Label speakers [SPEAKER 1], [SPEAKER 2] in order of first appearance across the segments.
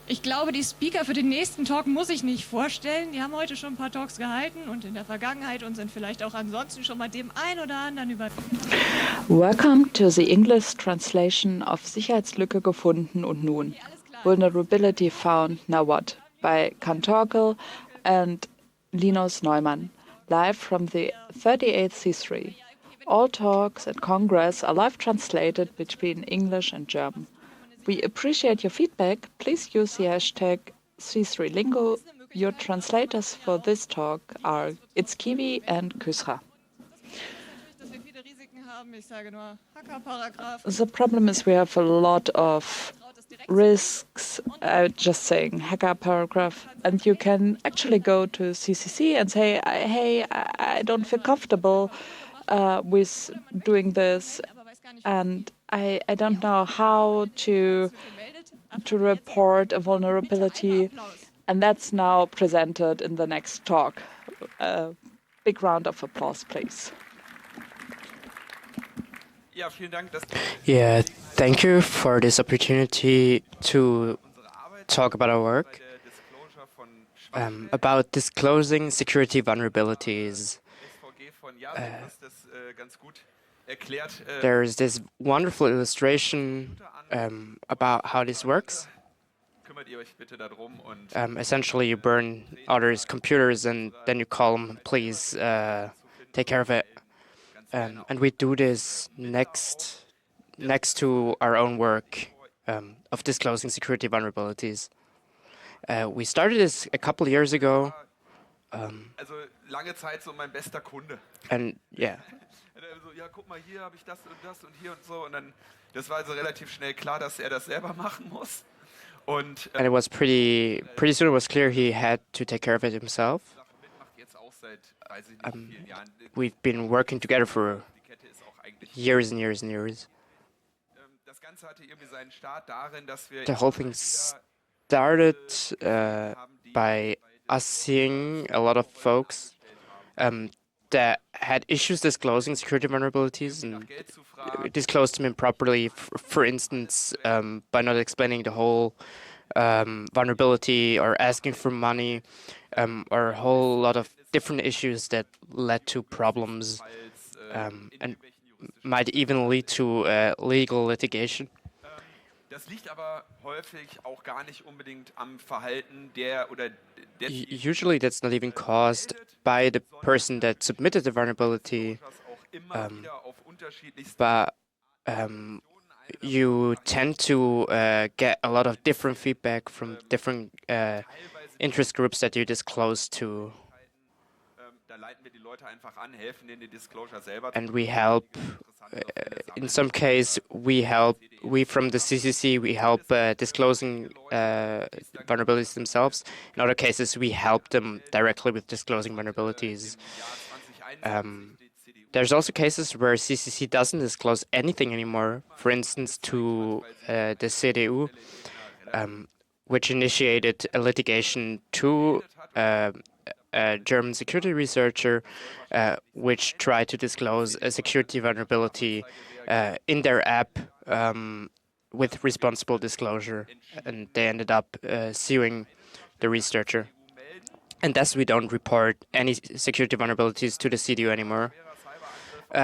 [SPEAKER 1] Ich glaube, die Speaker für den nächsten Talk muss ich nicht vorstellen. Die haben heute schon ein paar Talks gehalten und in der Vergangenheit und sind vielleicht auch ansonsten schon mal dem einen oder anderen über...
[SPEAKER 2] Welcome to the English translation of Sicherheitslücke gefunden und nun. Vulnerability found, now what? By Cantorkel and Linus Neumann, live from the 38th C3. All talks in Congress are live translated between English and German. We appreciate your feedback. Please use the hashtag C3Lingo. Your translators for this talk are It's Kiwi and Kusra. The problem is we have a lot of risks, just saying Hackerparagraph, and you can actually go to CCC and say, hey, I don't feel comfortable with doing this, and I don't know how to report a vulnerability, and that's now presented in the next talk. Big round of applause, please.
[SPEAKER 3] Yeah, thank you for this opportunity to talk about our work, about disclosing security vulnerabilities. There's this wonderful illustration about how this works. Essentially, you burn others' computers and then you call them, please take care of it. And we do this next to our own work of disclosing security vulnerabilities. We started this a couple of years ago. And yeah.
[SPEAKER 4] Ja, guck mal, hier habe ich das und das und hier und so. Und dann, das war also relativ schnell klar, dass er das selber machen muss.
[SPEAKER 3] And it was pretty soon it was clear he had to take care of it himself. We've been working together for years and years and years. The whole thing started by us seeing a lot of folks that had issues disclosing security vulnerabilities and disclosed them improperly, for instance, by not explaining the whole vulnerability or asking for money, or a whole lot of different issues that led to problems and might even lead to legal litigation.
[SPEAKER 4] Das liegt aber häufig auch gar nicht unbedingt am Verhalten der oder
[SPEAKER 3] usually that's not even caused by the person that submitted the vulnerability, but you tend to get a lot of different feedback from different interest groups that you disclose to. And we help, in some case, we from the CCC, we help disclosing vulnerabilities themselves. In other cases, we help them directly with disclosing vulnerabilities. There's also cases where CCC doesn't disclose anything anymore, for instance, to the CDU, which initiated a litigation to a German security researcher, which tried to disclose a security vulnerability in their app with responsible disclosure, and they ended up suing the researcher. And thus we don't report any security vulnerabilities to the CDU anymore,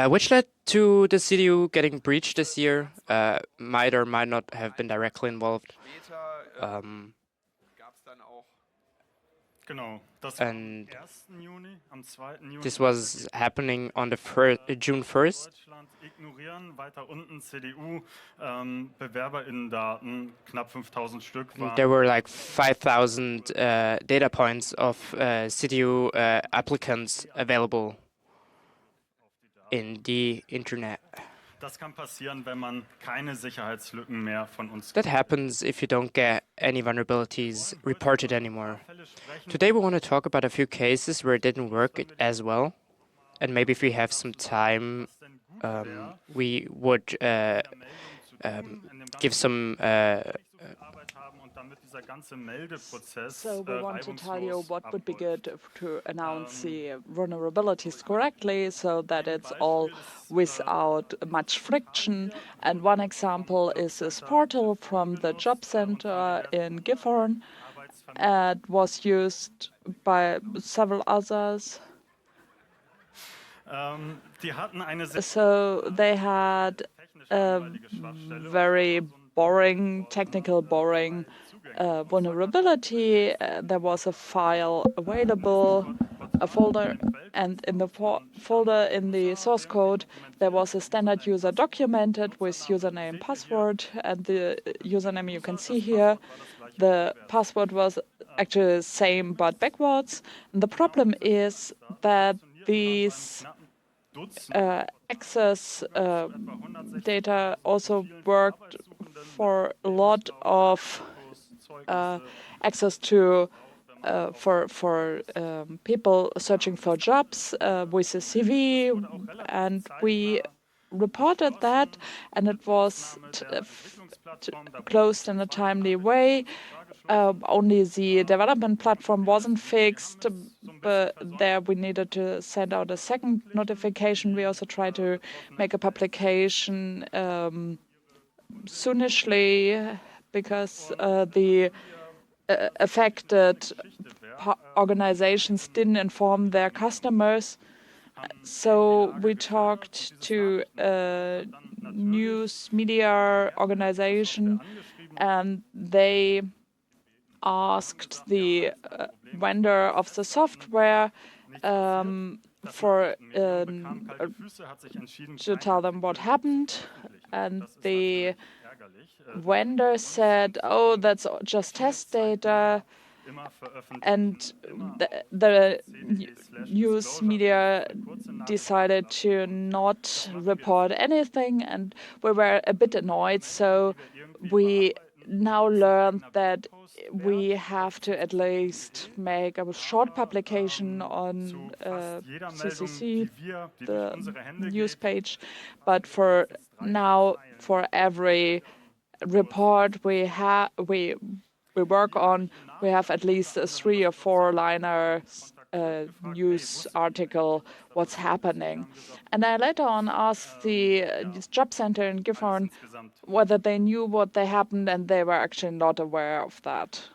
[SPEAKER 3] which led to the CDU getting breached this year, might or might not have been directly involved. And this was happening on the June 1st. There were like 5,000 data points of CDU applicants available in the internet. That happens if you don't get any vulnerabilities reported anymore. Today we want to talk about a few cases where it didn't work as well, and maybe if we have some time, we would give some
[SPEAKER 2] So we want to tell you what would be good to announce the vulnerabilities correctly so that it's all without much friction. And one example is this portal from the job center in Gifhorn. It was used by several others. So they had a very boring, technical boring vulnerability. There was a file available, a folder, and in the folder in the source code, there was a standard user documented with username and password, and the username you can see here. The password was actually the same but backwards. And the problem is that these access data also worked for a lot of access to for people searching for jobs with a CV, and we reported that, and it was closed in a timely way. Only the development platform wasn't fixed, but there we needed to send out a second notification. We also tried to make a publication soonishly because the affected organizations didn't inform their customers. So we talked to a news media organization, and they asked the vendor of the software to tell them what happened, and the vendor said, "Oh, that's just test data." And the news media decided to not report anything, and we were a bit annoyed. So we now learned that we have to at least make a short publication on CCC, the news page. But for now, for every report we work on, we have at least a 3 or 4 liner news article what's happening. And I later on asked the job center in Gifhorn whether they knew what they happened, and they were actually not aware of that.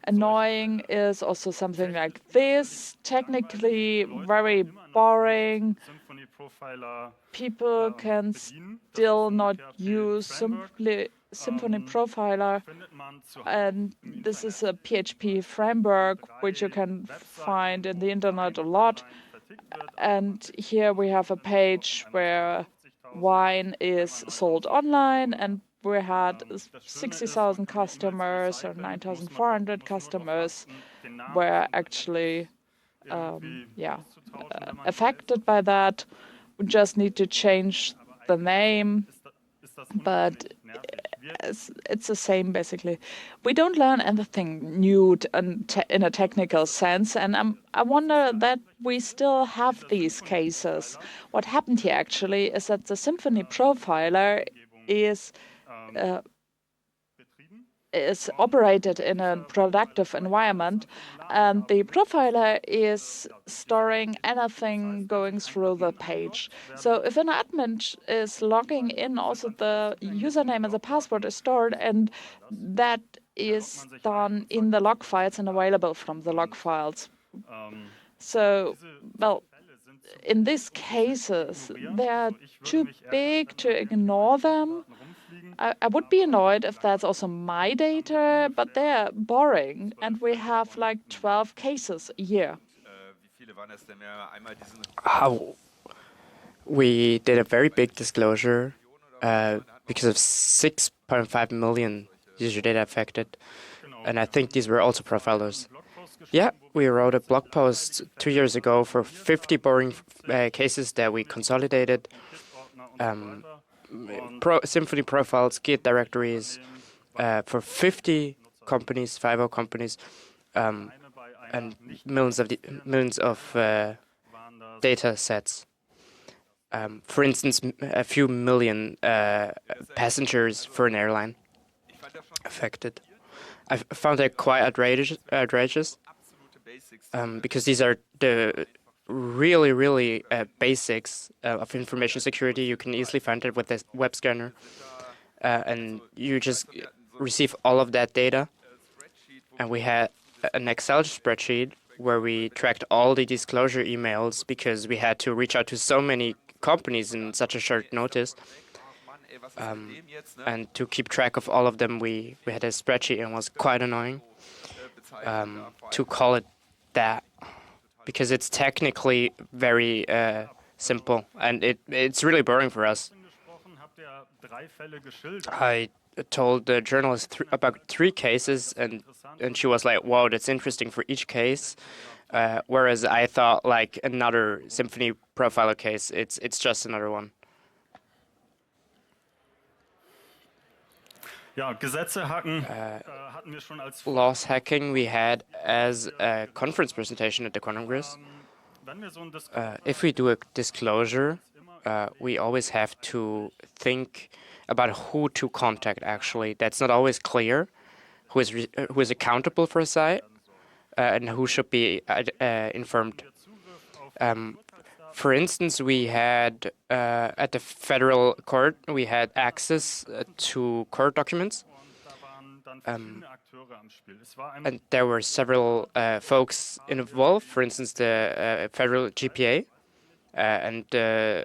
[SPEAKER 2] Annoying is also something like this, technically very boring. People can still not use Symphony Profiler, and this is a PHP framework which you can find in the internet a lot. And here we have a page where wine is sold online, and we had 60,000 customers or 9,400 customers were actually affected by that. We just need to change the name, but it's the same basically. We don't learn anything new in a technical sense, and I wonder that we still have these cases. What happened here actually is that the Symphony Profiler is operated in a productive environment, and the profiler is storing anything going through the page. So if an admin is logging in, also the username and the password is stored, and that is done in the log files and available from the log files. So, well, in these cases, they are too big to ignore them. I would be annoyed if that's also my data, but they're boring, and we have like 12 cases a year.
[SPEAKER 3] We did a very big disclosure because of 6.5 million user data affected, and I think these were also profilers. Yeah, we wrote a blog post 2 years ago for 50 boring cases that we consolidated. Symphony profiles, Git directories for 50 companies, 50 companies, and millions of data sets. For instance, a few million passengers for an airline. affected. I found that quite outrageous because these are the really basics of information security. You can easily find it with a web scanner, and you just receive all of that data. And we had an Excel spreadsheet where we tracked all the disclosure emails because we had to reach out to so many companies in such a short notice. And to keep track of all of them, we had a spreadsheet, and it was quite annoying to call it that, because it's technically very simple, and it's really boring for us. I told the journalist about 3 cases, and she was like, "Wow, that's interesting for each case." Whereas I thought, like, another Symphony Profiler case, it's just another one. Laws hacking we had as a conference presentation at the Congress. If we do a disclosure, we always have to think about who to contact, actually. That's not always clear, who is accountable for a site, and who should be informed. For instance, we had, at the federal court, we had access to court documents, and there were several folks involved, for instance, the federal GPA, and the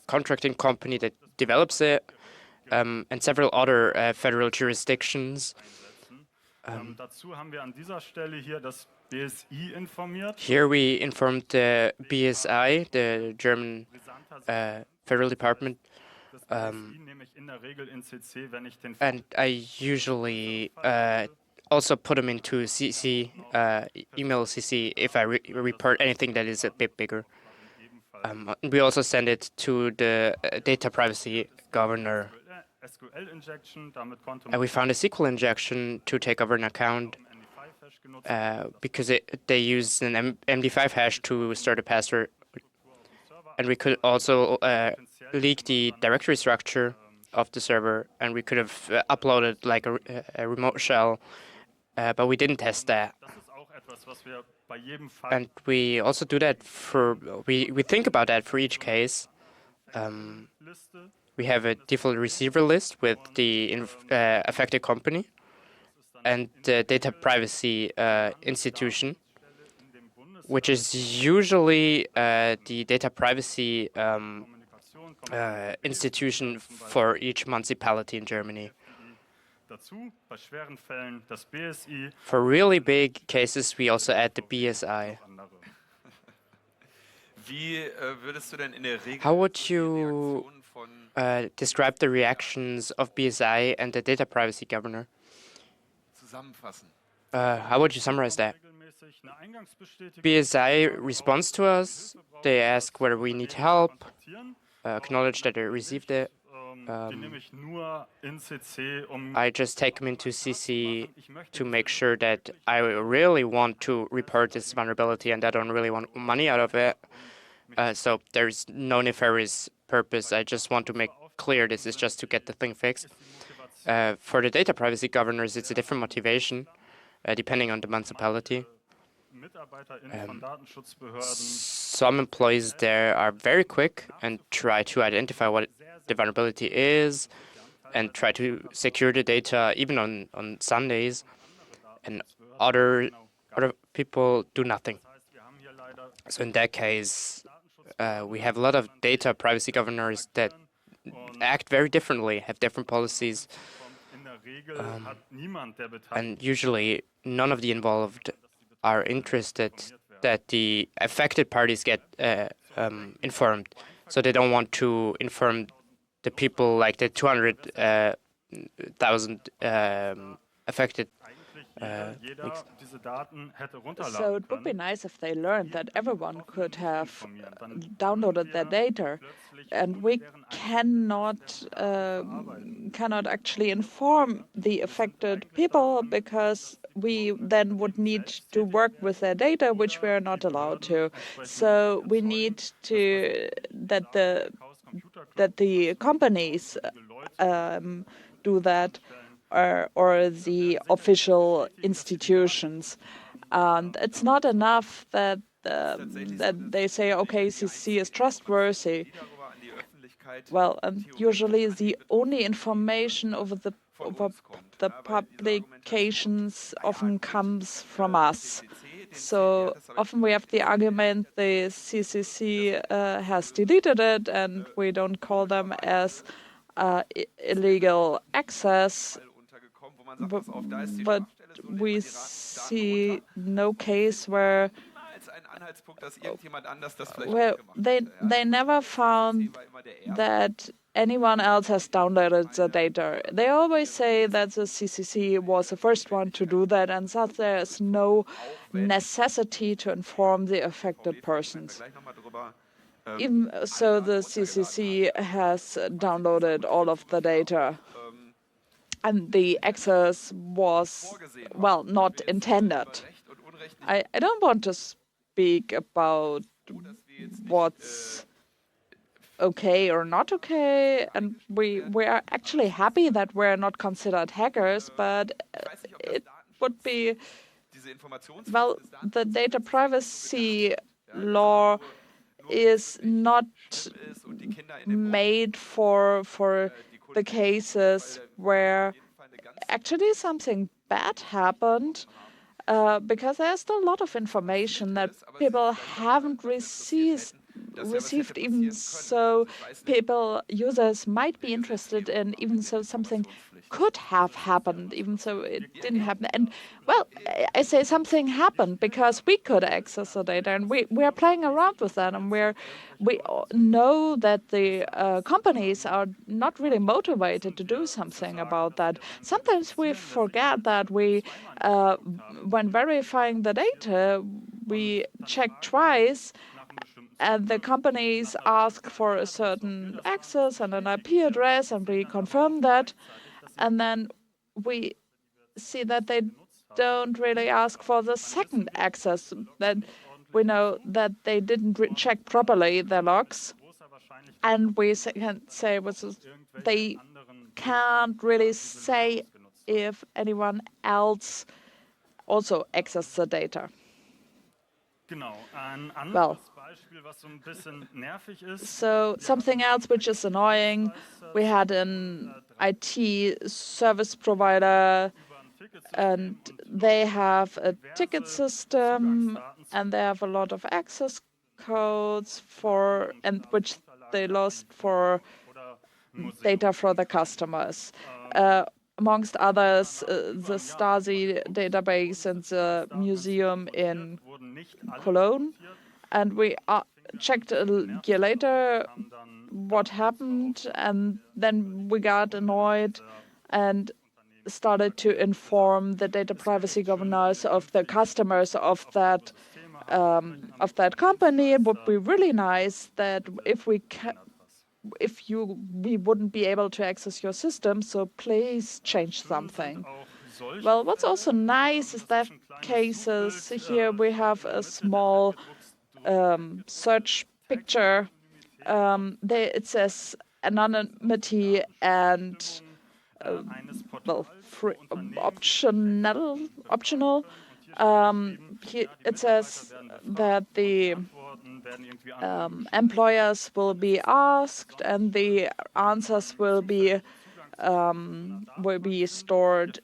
[SPEAKER 3] contracting company that develops it, and several other federal jurisdictions. Here we informed the BSI, the German Federal Department, and I usually also put them into CC, email CC, if I report anything that is a bit bigger. We also send it to the data privacy governor. And we found a SQL injection to take over an account because they use an MD5 hash to start a password. And we could also leak the directory structure of the server, and we could have uploaded like a remote shell, but we didn't test that. And we also do that we think about that for each case. We have a default receiver list with the affected company and the data privacy institution, which is usually the data privacy institution for each municipality in Germany. For really big cases, we also add the BSI. How would you describe the reactions of BSI and the data privacy governor? How would you summarize that? BSI responds to us. They ask whether we need help, acknowledge that they received it. I just take them into CC to make sure that I really want to report this vulnerability and I don't really want money out of it. So there's no nefarious purpose. I just want to make clear this is just to get the thing fixed. For the data privacy governors, it's a different motivation, depending on the municipality. Some employees there are very quick and try to identify what the vulnerability is and try to secure the data even on Sundays, and other people do nothing. So in that case, we have a lot of data privacy governors that act very differently, have different policies, and usually none of the involved are interested that the affected parties get informed. So they don't want to inform the people, like the 200,000 affected.
[SPEAKER 2] So it would be nice if they learned that everyone could have downloaded their data, and we cannot actually inform the affected people because we then would need to work with their data, which we are not allowed to. So we need to that the companies do that. or the official institutions. And it's not enough that they say, okay, CCC is trustworthy. Well, usually the only information over the publications often comes from us. So often we have the argument the CCC has deleted it, and we don't call them as illegal access, but we see no case where they never found that anyone else has downloaded the data. They always say that the CCC was the first one to do that, and that there is no necessity to inform the affected persons. Even so, the CCC has downloaded all of the data, and the access was, well, not intended. I don't want to speak about what's okay or not okay, and we are actually happy that we're not considered hackers, but it would be, well, the data privacy law is not made for the cases where actually something bad happened, because there's still a lot of information that people haven't received, even so users might be interested in, even so something could have happened, even so it didn't happen. And well, I say something happened because we could access the data, and we are playing around with that, and we know that the companies are not really motivated to do something about that. Sometimes we forget that when verifying the data, we check twice, and the companies ask for a certain access and an IP address, and we confirm that. And then we see that they don't really ask for the second access. Then we know that they didn't check properly their logs. And we can say they can't really say if anyone else also accessed the data. Well, so something else which is annoying, we had an IT service provider, and they have a ticket system, and they have a lot of access codes which they lost for data for the customers. Amongst others, the Stasi database and the museum in Cologne. And we checked a year later what happened, and then we got annoyed and started to inform the data privacy governors of the customers of that company. It would be really nice that we wouldn't be able to access your system, so please change something. Well, what's also nice is that cases here we have a small search picture. It says anonymity and optional. It says that the employers will be asked, and the answers will be stored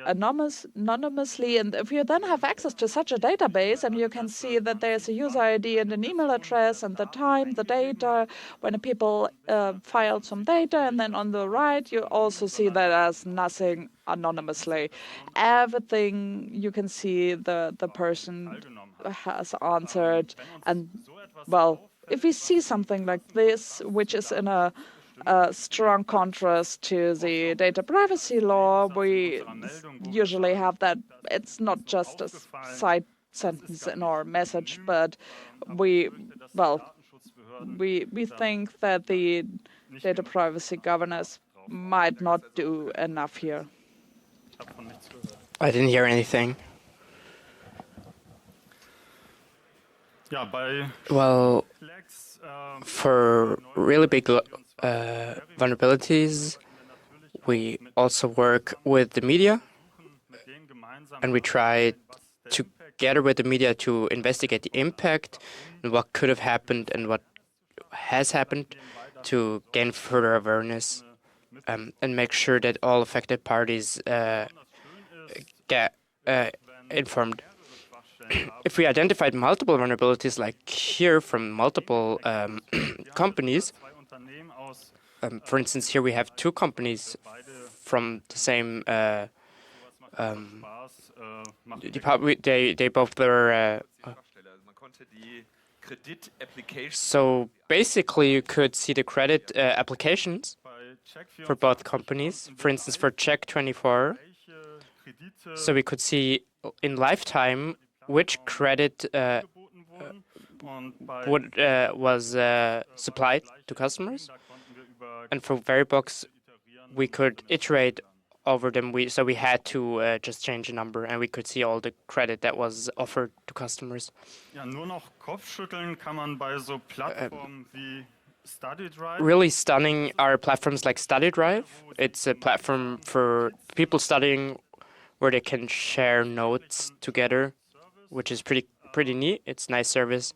[SPEAKER 2] anonymously. And if you then have access to such a database, and you can see that there's a user ID and an email address and the time, the data, when people filed some data, and then on the right you also see that there's nothing anonymously. Everything you can see the person has answered. And well, if we see something like this, which is in a strong contrast to the data privacy law, we usually have that it's not just a side sentence in our message, but we think that the data privacy governors might not do enough here.
[SPEAKER 3] I didn't hear anything. Well, for really big vulnerabilities, We also work with the media, and we try together with the media to investigate the impact and what could have happened and what has happened to gain further awareness and make sure that all affected parties get informed. If we identified multiple vulnerabilities, like here from multiple companies, for instance, here we have two companies from the same department. They both were. So basically, you could see the credit applications for both companies. For instance, for Check24, so we could see in lifetime which credit was supplied to customers. And for Veribox, we could iterate over them. So we had to just change a number, and we could see all the credit that was offered to customers. Really stunning are platforms like StudyDrive. It's a platform for people studying where they can share notes together, which is pretty neat. It's a nice service.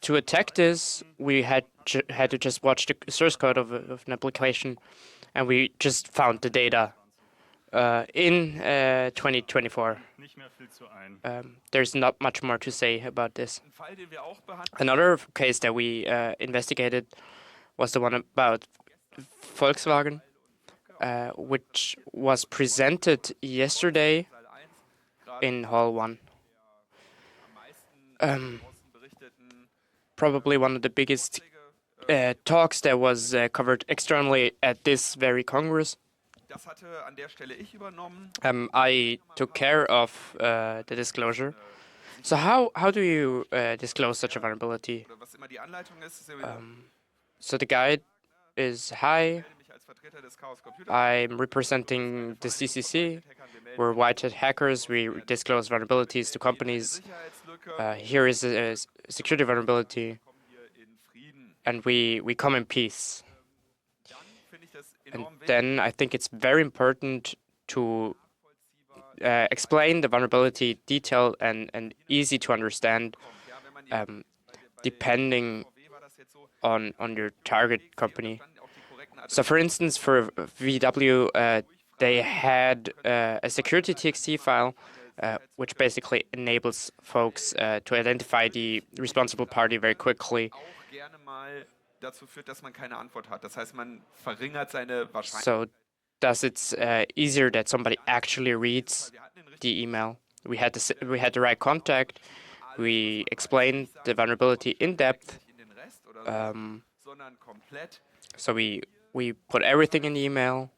[SPEAKER 3] To attack this, we had to just watch the source code of an application, and we just found the data in 2024. There's not much more to say about this. Another case that we investigated was the one about Volkswagen, which was presented yesterday in Hall 1. Probably one of the biggest talks that was covered externally at this very Congress. I took care of the disclosure. So how do you disclose such a vulnerability? So the guide is, hi, I'm representing the CCC. We're white hat hackers. We disclose vulnerabilities to companies. Here is a security vulnerability, and we come in peace. And then I think it's very important to explain the vulnerability detailed and easy to understand, depending on your target company. So for instance, for VW, they had a security TXT file, which basically enables folks to identify the responsible party very quickly. So thus it's easier that somebody actually reads the email. We had the right contact. We explained the vulnerability in depth. So we put everything in the email.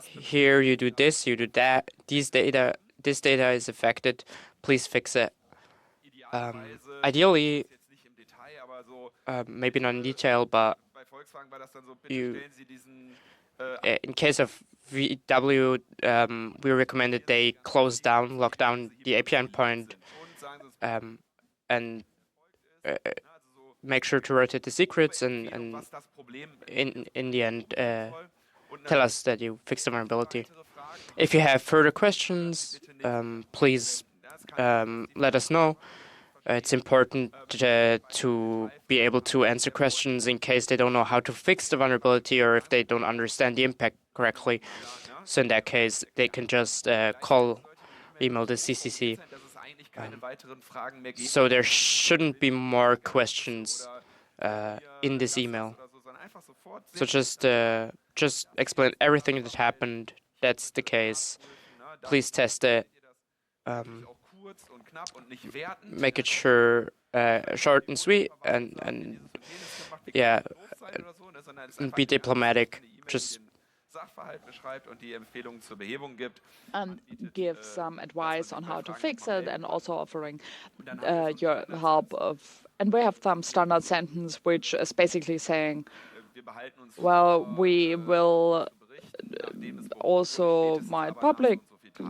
[SPEAKER 3] Here you do this, you do that. This data is affected. Please fix it. Ideally, maybe not in detail, but in case of VW, we recommended they lock down the API endpoint, and make sure to rotate the secrets, and in the end, tell us that you fixed the vulnerability. If you have further questions, please let us know. It's important to be able to answer questions in case they don't know how to fix the vulnerability or if they don't understand the impact correctly. So in that case, they can just email the CCC. So there shouldn't be more questions in this email. So just explain everything that happened. That's the case. Please test it. Make it short and sweet, and yeah, and be diplomatic. Just
[SPEAKER 2] and give some advice on how to fix it, and also offering your help of. And we have some standard sentence which is basically saying, well, we will also might public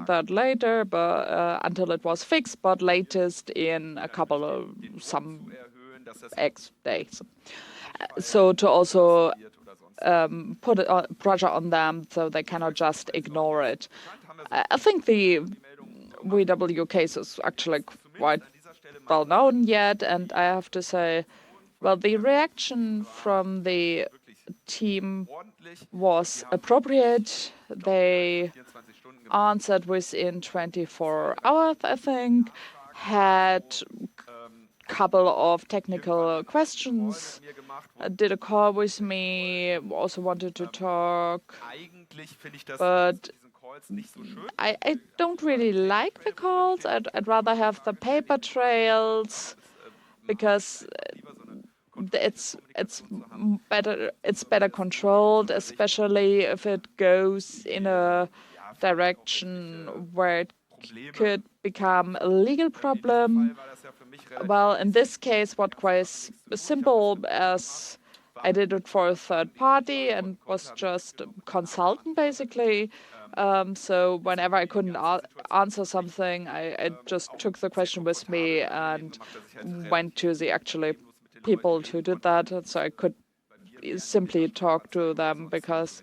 [SPEAKER 2] that later, but until it was fixed, but latest in a couple of some X days. So to also put pressure on them so they cannot just ignore it. I think the VW case is actually quite well known yet, and I have to say, well, the reaction from the team was appropriate. They answered within 24 hours, I think, had a couple of technical questions, did a call with me, also wanted to talk, but I don't really like the calls. I'd rather have the paper trails because it's better controlled, especially if it goes in a direction where it could become a legal problem. Well, in this case, what quite simple, as I did it for a third party and was just a consultant basically. So whenever I couldn't answer something, I just took the question with me and went to the actually people who did that, so I could simply talk to them because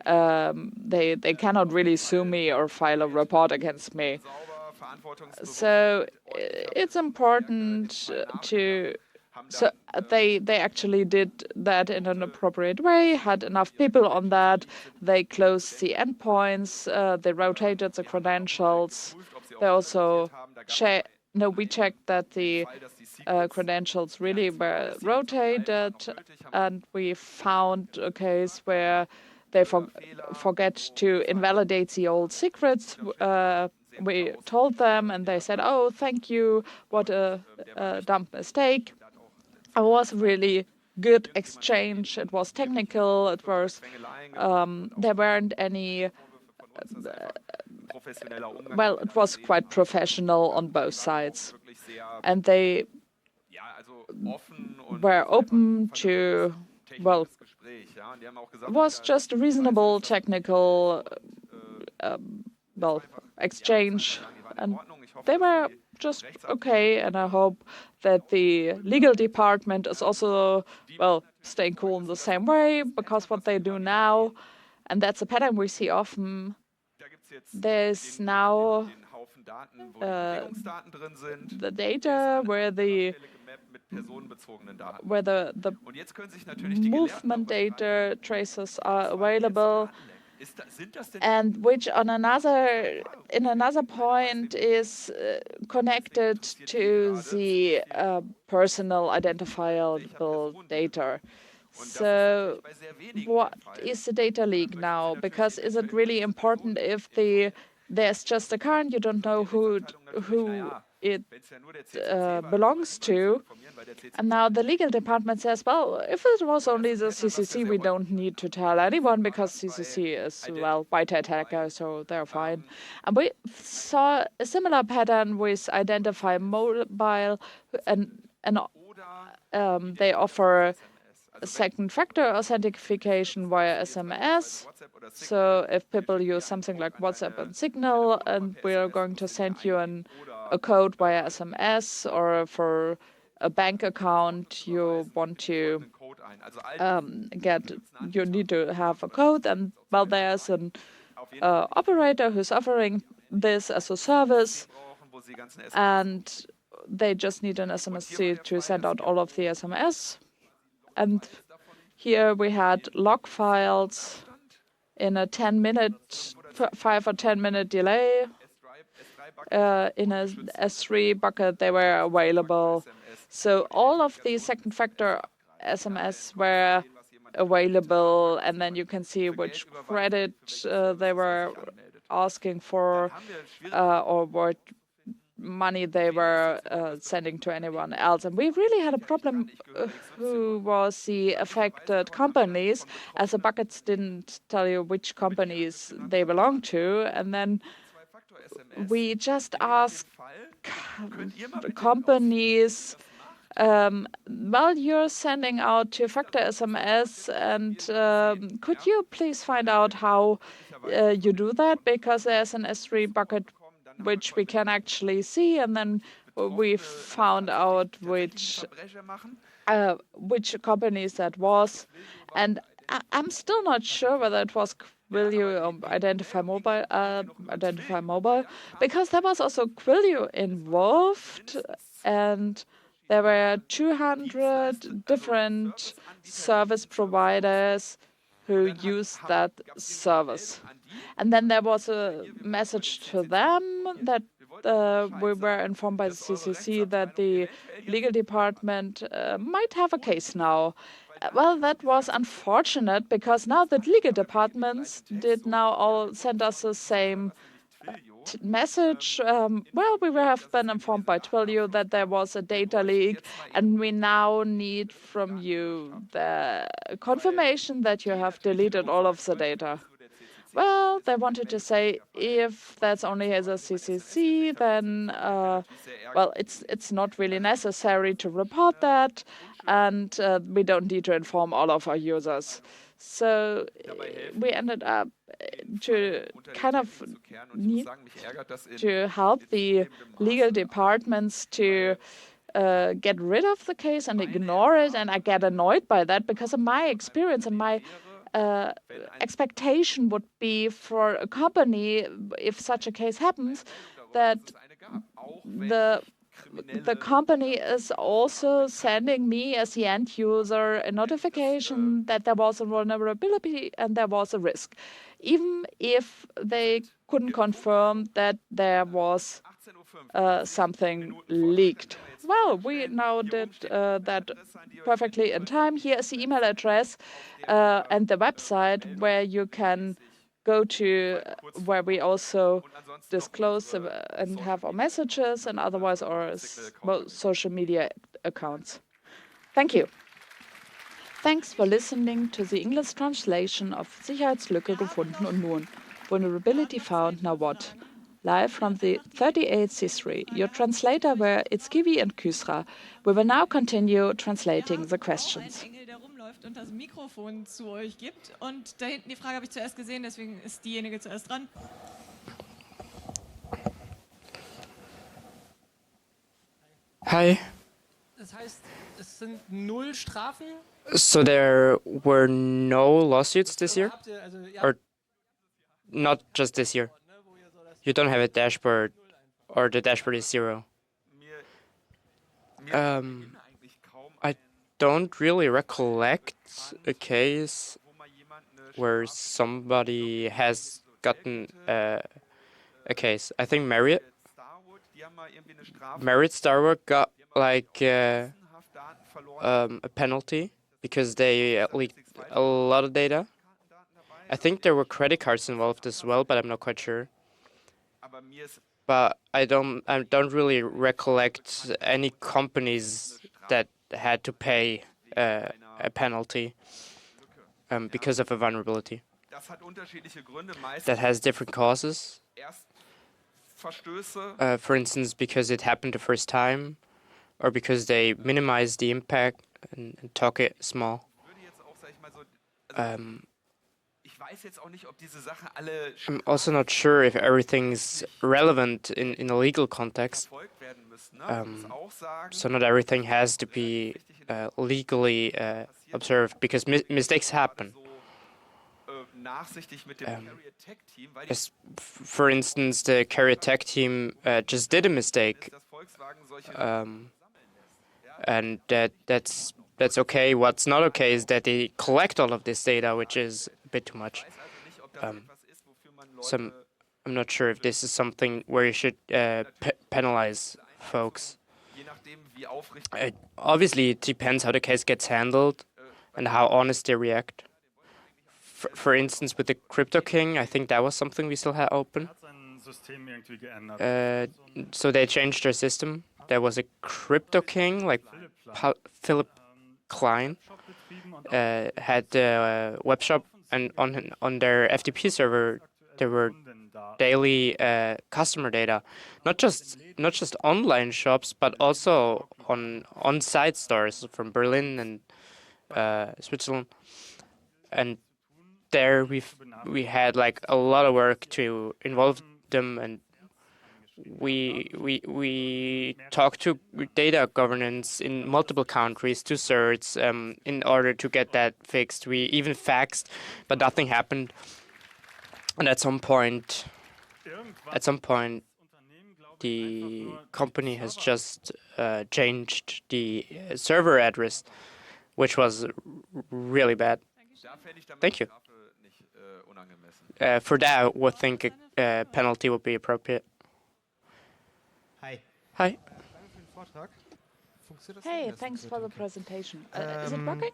[SPEAKER 2] they cannot really sue me or file a report against me. So it's important to. So they actually did that in an appropriate way, had enough people on that. They closed the endpoints, they rotated the credentials. They also we checked that the credentials really were rotated, and we found a case where they forget to invalidate the old secrets. We told them, and they said, "Oh, thank you. What a dumb mistake." It was really good exchange. It was technical. It was there weren't any. Well, it was quite professional on both sides, and they were open to. Well, it was just a reasonable technical exchange, and they were just okay. And I hope that the legal department is also staying cool in the same way, because what they do now, and that's a pattern we see often, there's now the data where the movement data traces are available, and which in another point is connected to the personal identifiable data. So what is the data leak now? Because is it really important if there's just a car and you don't know who it belongs to? And now the legal department says, well, if it was only the CCC, we don't need to tell anyone because CCC is, white hat hacker, so they're fine. And we saw a similar pattern with Identify Mobile, and they offer second factor authentication via SMS. So if people use something like WhatsApp and Signal, and we are going to send you a code via SMS, or for a bank account you want to you need to have a code, and there's an operator who's offering this as a service, and they just need an SMS to send out all of the SMS. And here we had log files in a 5 or 10 minute delay. In a S3 bucket, they were available. So all of the second factor SMS were available, and then you can see which credit they were asking for, or what money they were sending to anyone else. And we really had a problem who was the affected companies, as the buckets didn't tell you which companies they belong to. And then we just asked companies, you're sending out two-factor SMS, and could you please find out how you do that? Because there's an S3 bucket which we can actually see, and then we found out which companies that was. And I'm still not sure whether it was Quillio identify mobile, because there was also Quillio involved, and there were 200 different service providers who used that service. And then there was a message to them that we were informed by the CCC that the legal department might have a case now. Well, that was unfortunate because now the legal departments did now all send us the same message. Well, we have been informed by Twilio that there was a data leak, and we now need from you the confirmation that you have deleted all of the data. Well, they wanted to say if that's only as a CCC, then well, it's not really necessary to report that, and we don't need to inform all of our users. So we ended up to kind of need to help the legal departments to get rid of the case and ignore it, and I get annoyed by that because in my experience and my expectation would be for a company, if such a case happens, that the company is also sending me as the end user a notification that there was a vulnerability and there was a risk, even if they couldn't confirm that there was something leaked. Well, we now did that perfectly in time. Here is the email address and the website where you can go to, where we also disclose and have our messages and otherwise our social media accounts. Thank you. Thanks for listening to the English translation of Sicherheitslücke gefunden und nun. Vulnerability found, now what? Live from the 38th C3. Your translator were Itzkivi and Kusra. We will now continue translating the questions.
[SPEAKER 1] Ein Engel, der rumläuft und das Mikrofon zu euch gibt. Und da hinten die Frage habe ich zuerst gesehen, deswegen ist diejenige zuerst dran.
[SPEAKER 3] Hi.
[SPEAKER 5] Das heißt, es sind 0 Strafen?
[SPEAKER 3] So there were no lawsuits this year? Or not just this year? You don't have a dashboard, or the dashboard is 0. I don't really recollect a case where somebody has gotten a case. I think Marriott Starwood got like a penalty because they leaked a lot of data. I think there were credit cards involved as well, but I'm not quite sure. But I don't really recollect any companies that had to pay a penalty because of a vulnerability. That has different causes. For instance, because it happened the first time, or because they minimize the impact and talk it small. I'm also not sure if everything's relevant in a legal context. So not everything has to be legally observed, because mistakes happen. For instance, the carrier tech team just did a mistake, and that's okay. What's not okay is that they collect all of this data, which is a bit too much. So I'm not sure if this is something where you should penalize folks. Obviously, it depends how the case gets handled and how honest they react. For instance, with the Crypto King, I think that was something we still had open. So they changed their system. There was a Crypto King, like Philip Klein, had a web shop, and on their FTP server there were daily customer data, not just online shops, but also on-site stores from Berlin and Switzerland, and there we had like a lot of work to involve them and we talk to data governance in multiple countries, to certs, in order to get that fixed. We even faxed, but nothing happened. And at some point, the company has just changed the server address, which was really bad. Thank you. For that, I would think a penalty would be appropriate.
[SPEAKER 6] Hi.
[SPEAKER 3] Hi.
[SPEAKER 2] Hey, thanks for the presentation. Is it working?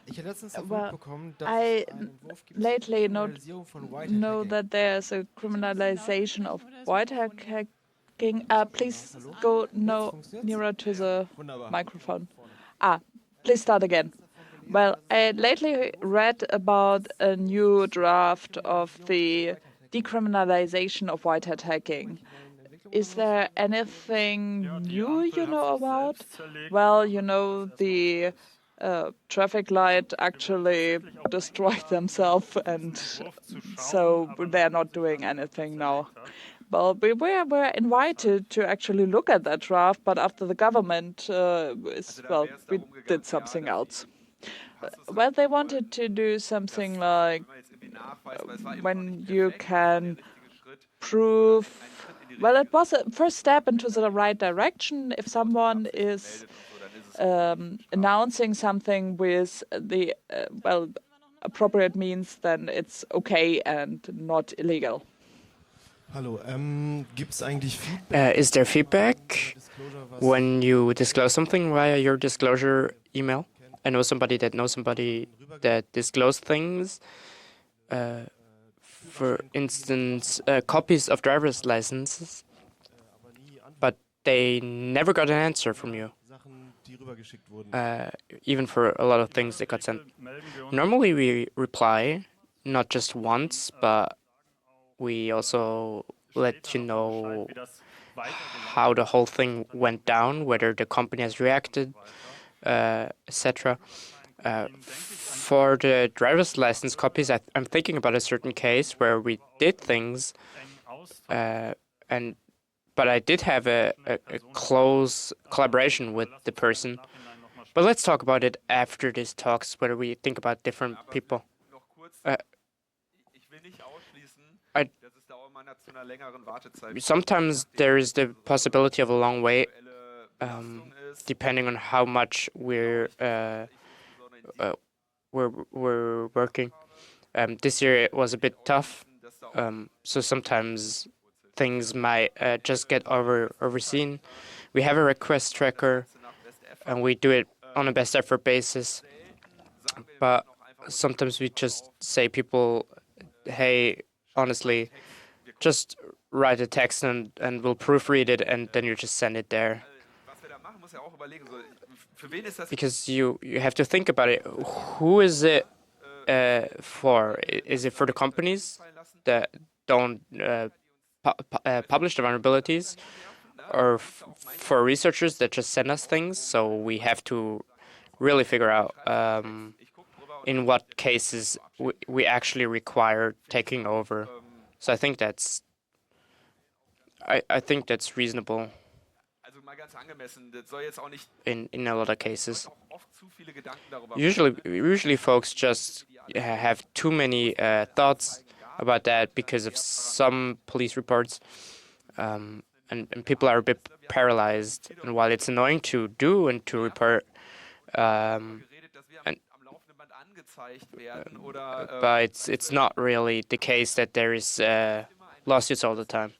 [SPEAKER 6] Ich habe letztens
[SPEAKER 2] Well,
[SPEAKER 6] mitbekommen, dass
[SPEAKER 2] I
[SPEAKER 6] es einen Entwurf gibt
[SPEAKER 2] lately
[SPEAKER 6] zur Kriminalisierung von
[SPEAKER 2] know
[SPEAKER 6] Whitehead-Hacking.
[SPEAKER 2] that there's a criminalization of whitehead hacking. Please go nearer to the microphone. Please start again. Well, I lately read about a new draft of the decriminalization of whitehead hacking. Is there anything new you know about? Well, the traffic light actually destroyed themselves, and so they're not doing anything now. Well, we were invited to actually look at that draft, but after the government, we did something else. Well, they wanted to do something like when you can prove. Well, it was a first step into the right direction. If someone is announcing something with the appropriate means, then it's okay and not illegal.
[SPEAKER 6] Hallo, gibt's eigentlich Feedback?
[SPEAKER 3] Is there feedback when you disclose something via your disclosure email? I know somebody that disclosed things. For instance, copies of driver's licenses, but they never got an answer from you. Even for a lot of things that got sent. Normally we reply, not just once, but we also let you know how the whole thing went down, whether the company has reacted, etc. For the driver's license copies, I'm thinking about a certain case where we did things, but I did have a close collaboration with the person. But let's talk about it after this talks, whether we think about different people. Sometimes there is the possibility of a long wait, depending on how much we're working. This year it was a bit tough, so sometimes things might just get overseen. We have a request tracker, and we do it on a best effort basis. But sometimes we just say people, hey, honestly, just write a text and we'll proofread it, and then you just send it there. Because you have to think about it. Who is it for? Is it for the companies that don't publish the vulnerabilities, or for researchers that just send us things? So we have to really figure out in what cases we actually require taking over. So I think that's reasonable in a lot of cases. Usually folks just have too many thoughts about that because of some police reports, and people are a bit paralyzed. And while it's annoying to do and to report, but it's not really the case that there is lawsuits all the time.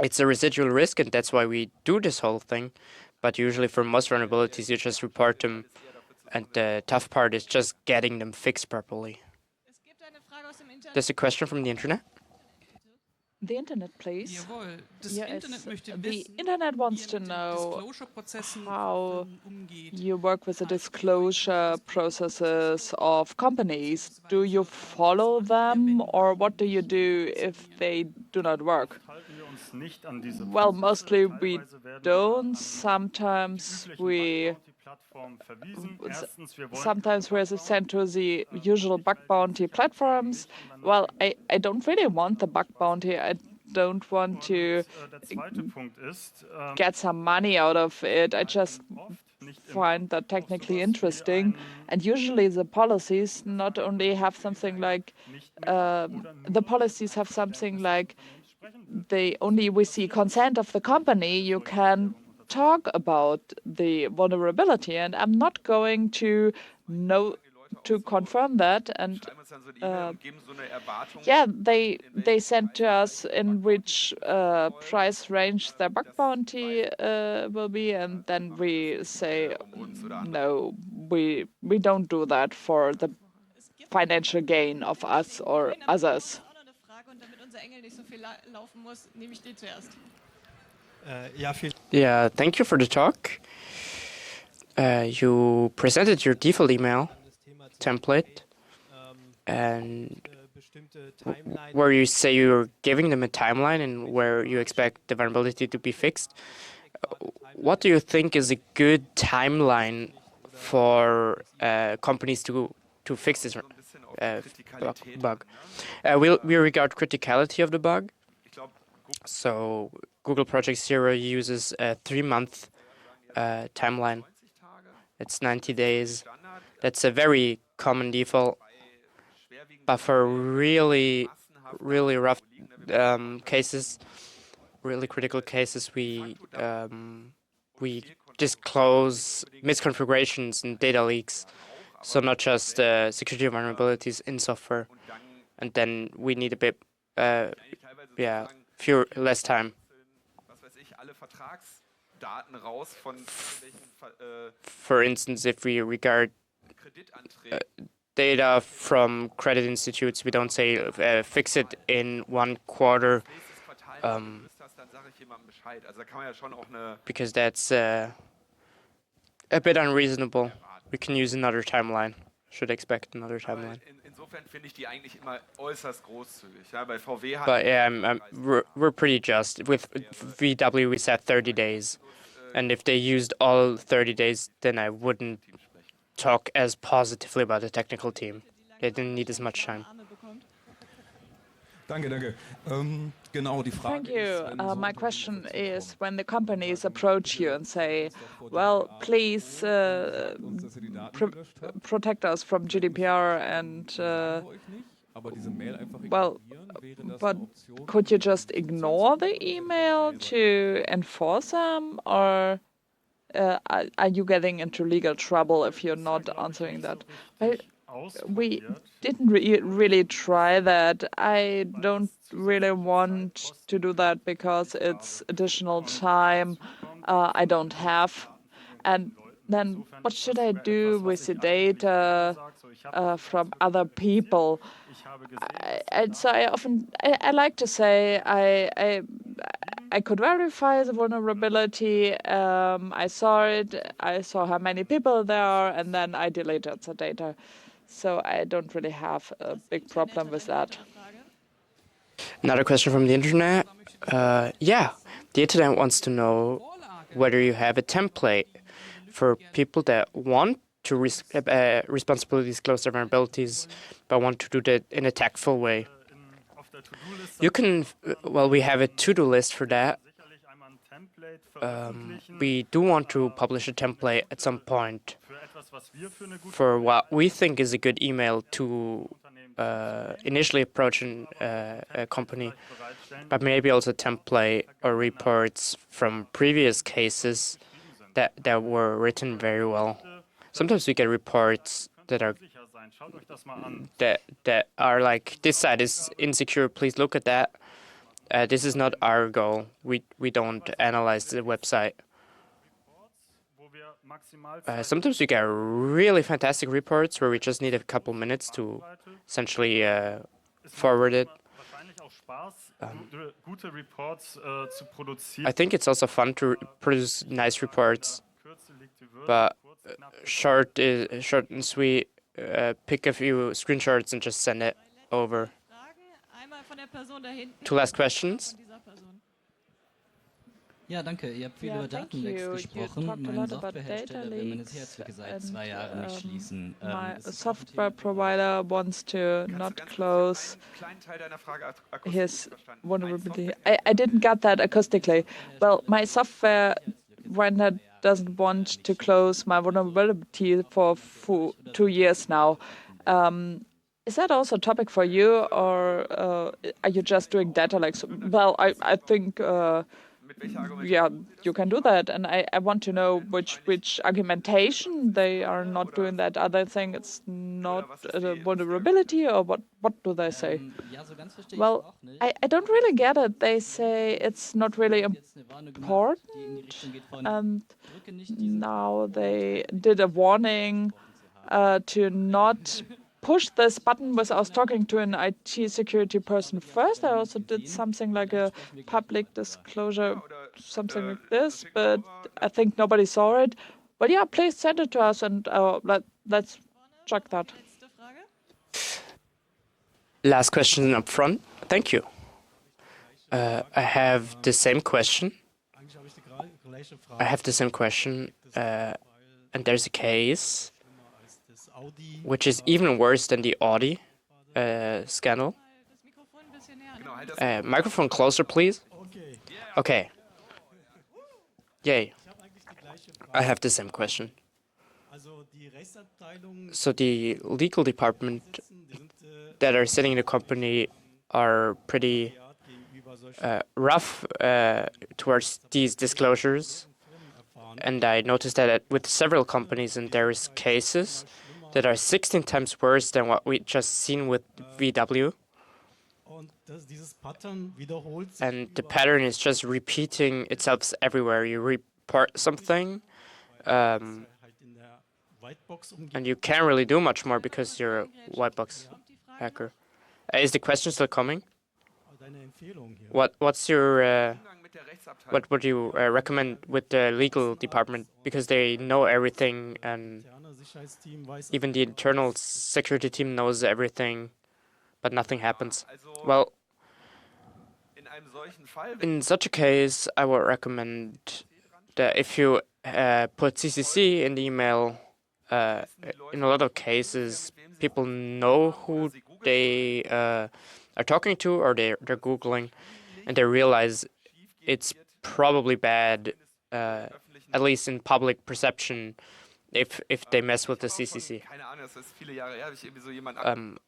[SPEAKER 3] It's a residual risk, and that's why we do this whole thing. But usually for most vulnerabilities, you just report them, and the tough part is just getting them fixed properly. There's a question from the internet.
[SPEAKER 2] The internet, please.
[SPEAKER 5] Jawohl, das
[SPEAKER 2] Yes,
[SPEAKER 5] Internet möchte
[SPEAKER 2] the
[SPEAKER 5] wissen,
[SPEAKER 2] internet wants
[SPEAKER 5] wie
[SPEAKER 2] to
[SPEAKER 5] ihr mit den
[SPEAKER 2] know
[SPEAKER 5] Disclosure-Prozessen
[SPEAKER 2] how
[SPEAKER 5] umgeht.
[SPEAKER 2] you work with the disclosure processes of companies. Do you follow them, or what do you do if they do not work? Well, mostly we don't. Sometimes we are sent to the usual bug bounty platforms. Well, I don't really want the bug bounty. I don't want to get some money out of it. I just find that technically interesting. And usually the policies not only have something like, the policies have something like, with the consent of the company, you can talk about the vulnerability. And I'm not going to confirm that. And yeah, they sent to us in which price range their bug bounty will be, and then we say no, we don't do that for the financial gain of us or others.
[SPEAKER 3] Yeah, thank you for the talk. You presented your default email template, and where you say you're giving them a timeline and where you expect the vulnerability to be fixed. What do you think is a good timeline for companies to fix this bug? We regard criticality of the bug. So Google Project Zero uses a 3-month timeline. It's 90 days. That's a very common default. But for really rough cases, really critical cases, we disclose misconfigurations and data leaks. So not just security vulnerabilities in software. And then we need a bit, less time. For instance, if we regard data from credit institutes, we don't say fix it in 1 quarter, because that's a bit unreasonable. We can use another timeline. Should expect another timeline. But yeah, we're pretty just. With VW, we said 30 days. And if they used all 30 days, then I wouldn't talk as positively about the technical team. They didn't need as much time.
[SPEAKER 2] Thank you. My question is, when the companies approach you and say, well, please protect us from GDPR and, but could you just ignore the email to enforce them, or are you getting into legal trouble if you're not answering that? Well, we didn't really try that. I don't really want to do that because it's additional time I don't have. And then what should I do with the data from other people? So I like to say I could verify the vulnerability. I saw it. I saw how many people there are, and then I deleted the data. So I don't really have a big problem with that.
[SPEAKER 3] Another question from the internet. The internet wants to know whether you have a template for people that want to responsibly disclose their vulnerabilities, but want to do that in a tactful way. You can, we have a to-do list for that. We do want to publish a template at some point for what we think is a good email to initially approach a company, but maybe also template or reports from previous cases that were written very well. Sometimes we get reports that are like, this site is insecure, please look at that. This is not our goal. We don't analyze the website. Sometimes we get really fantastic reports where we just need a couple minutes to essentially forward it. I think it's also fun to produce nice reports, but short and sweet. Pick a few screenshots and just send it over. 2 last questions.
[SPEAKER 7] Ja, danke. Ihr habt viel
[SPEAKER 2] Yeah,
[SPEAKER 7] über
[SPEAKER 2] thank
[SPEAKER 7] Datenlecks
[SPEAKER 2] you. You
[SPEAKER 7] gesprochen.
[SPEAKER 2] talked a
[SPEAKER 7] Mein
[SPEAKER 2] lot about data
[SPEAKER 7] Softwarehersteller will meine
[SPEAKER 2] leaks,
[SPEAKER 7] Sicherheitslücke seit
[SPEAKER 2] and
[SPEAKER 7] 2 Jahren nicht schließen.
[SPEAKER 2] my
[SPEAKER 7] Ist es auch ein
[SPEAKER 2] software
[SPEAKER 7] Thema für euch?
[SPEAKER 2] provider wants to
[SPEAKER 4] Kannst du
[SPEAKER 2] not
[SPEAKER 4] ganz kurz, ich
[SPEAKER 2] close
[SPEAKER 4] habe einen kleinen Teil deiner Frage akustisch
[SPEAKER 2] his
[SPEAKER 4] nicht verstanden. Ein
[SPEAKER 2] vulnerability.
[SPEAKER 4] Softwarehersteller
[SPEAKER 2] I didn't get that acoustically. Well, my software vendor doesn't want to close my vulnerability for 2 years now. Is that also a topic for you, or are you just doing data leaks? Well, I think
[SPEAKER 4] mit welcher Argumentation
[SPEAKER 2] yeah,
[SPEAKER 4] tun Sie das?
[SPEAKER 2] you can do that, and I want to know which argumentation they are not doing that. Are they saying it's not a vulnerability, or what do they say?
[SPEAKER 7] Ja, so ganz verstehe ich
[SPEAKER 2] Well,
[SPEAKER 7] auch nicht.
[SPEAKER 2] I don't really get it. They say it's not really
[SPEAKER 7] Jetzt eine Warnung gemacht, die in die
[SPEAKER 2] important,
[SPEAKER 7] Richtung geht von
[SPEAKER 2] and
[SPEAKER 7] drücke nicht diesen
[SPEAKER 2] now they did a warning to not push this button without talking to an IT security person first. I also did something like a public disclosure, something like this, but I think nobody saw it. Well, yeah, please send it to us, and let's check that.
[SPEAKER 1] Letzte Frage.
[SPEAKER 3] Last question up front. Thank you. I have the same question. I have the same question, and there's a case which is even worse than the Audi scandal.
[SPEAKER 1] Das Mikrofon ein bisschen näher an.
[SPEAKER 4] Genau, halt das
[SPEAKER 3] Microphone closer, please. Okay. Yay. I have the same question. So the legal department that are sitting in the company are pretty rough towards these disclosures. And I noticed that with several companies, and there's cases that are 16 times worse than what we just seen with VW. And the pattern is just repeating itself everywhere. You report something, and you can't really do much more because you're a white box hacker. Is the question still coming? What's your
[SPEAKER 4] Umgang mit der Rechtsabteilung.
[SPEAKER 3] what would you recommend with the legal department, because they know everything, and even the internal security team knows everything, but nothing happens?
[SPEAKER 4] Also
[SPEAKER 3] Well,
[SPEAKER 4] in einem solchen Fall, wenn
[SPEAKER 3] in such a case, I would recommend that if you put CCC in the email, in a lot of cases, people know who they are talking to, or they're Googling, and they realize it's probably bad, at least in public perception, if they mess with the CCC.
[SPEAKER 4] keine Ahnung, das ist viele Jahre her, habe ich irgendwie so jemanden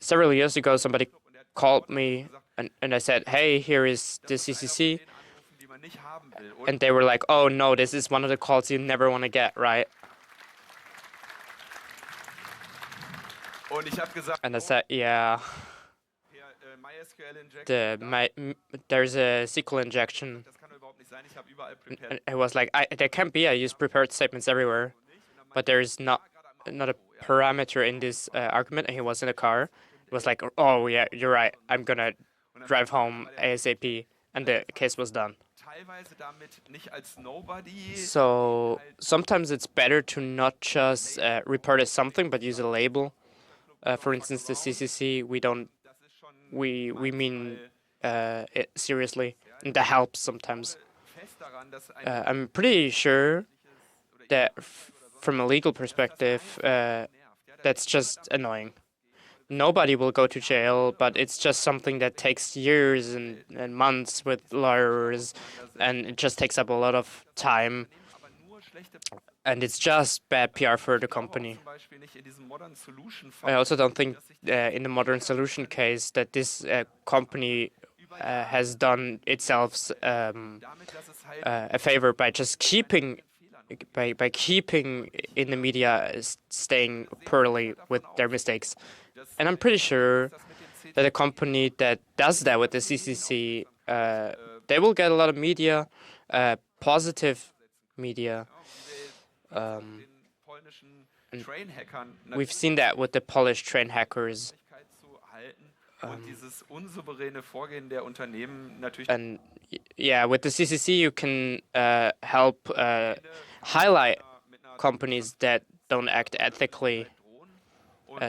[SPEAKER 3] Several years ago, somebody called me, and I said, hey, here is the CCC.
[SPEAKER 4] angerufen, die man nicht haben will. Und
[SPEAKER 3] And they were like, oh no, this is one of the calls you never want to get, right?
[SPEAKER 4] ich habe gesagt,
[SPEAKER 3] And I said, yeah,
[SPEAKER 4] MySQL
[SPEAKER 3] there's a SQL injection.
[SPEAKER 4] das kann doch überhaupt nicht sein. Ich habe überall prepared.
[SPEAKER 3] And it was like, there can't be. I use prepared statements everywhere, but there's not a parameter in this argument. And he was in a car. It was like, oh yeah, you're right. I'm gonna drive home ASAP, and the case was done.
[SPEAKER 4] Teilweise damit nicht als Nobody.
[SPEAKER 3] So sometimes it's better to not just report as something, but use a label. For instance, the CCC, we mean it seriously, and that helps sometimes.
[SPEAKER 4] Fest daran, dass ein
[SPEAKER 3] I'm pretty sure that from a legal perspective, that's just annoying. Nobody will go to jail, but it's just something that takes years and months with lawyers, and it just takes up a lot of time,
[SPEAKER 4] aber nur schlechte
[SPEAKER 3] and it's just bad PR for the company.
[SPEAKER 4] zum Beispiel nicht in diesem Modern Solution
[SPEAKER 3] I also don't think in the modern solution case that this company has done itself
[SPEAKER 4] damit, dass es halt
[SPEAKER 3] a favor by just keeping in the media staying poorly with their mistakes. And I'm pretty sure that a company that does that with the CCC, they will get a lot of media, positive media.
[SPEAKER 4] den polnischen Train-Hackern
[SPEAKER 3] We've seen that with the Polish train hackers.
[SPEAKER 4] Möglichkeit zu halten und dieses unsouveräne Vorgehen der Unternehmen natürlich
[SPEAKER 3] And yeah, with the CCC, you can help highlight companies that don't act ethically.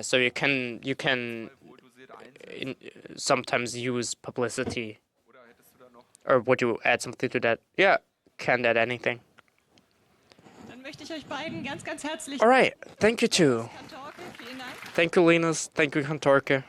[SPEAKER 3] So you can
[SPEAKER 4] wohldosiert einsetzen.
[SPEAKER 3] sometimes use publicity.
[SPEAKER 4] Oder hättest du da noch
[SPEAKER 3] Or would you add something to that? Yeah, can't add anything.
[SPEAKER 1] Dann möchte ich euch beiden ganz, ganz herzlich
[SPEAKER 3] All right, thank you too.
[SPEAKER 1] Kantorke, vielen Dank.
[SPEAKER 3] Thank you, Linus. Thank you, Kantorke.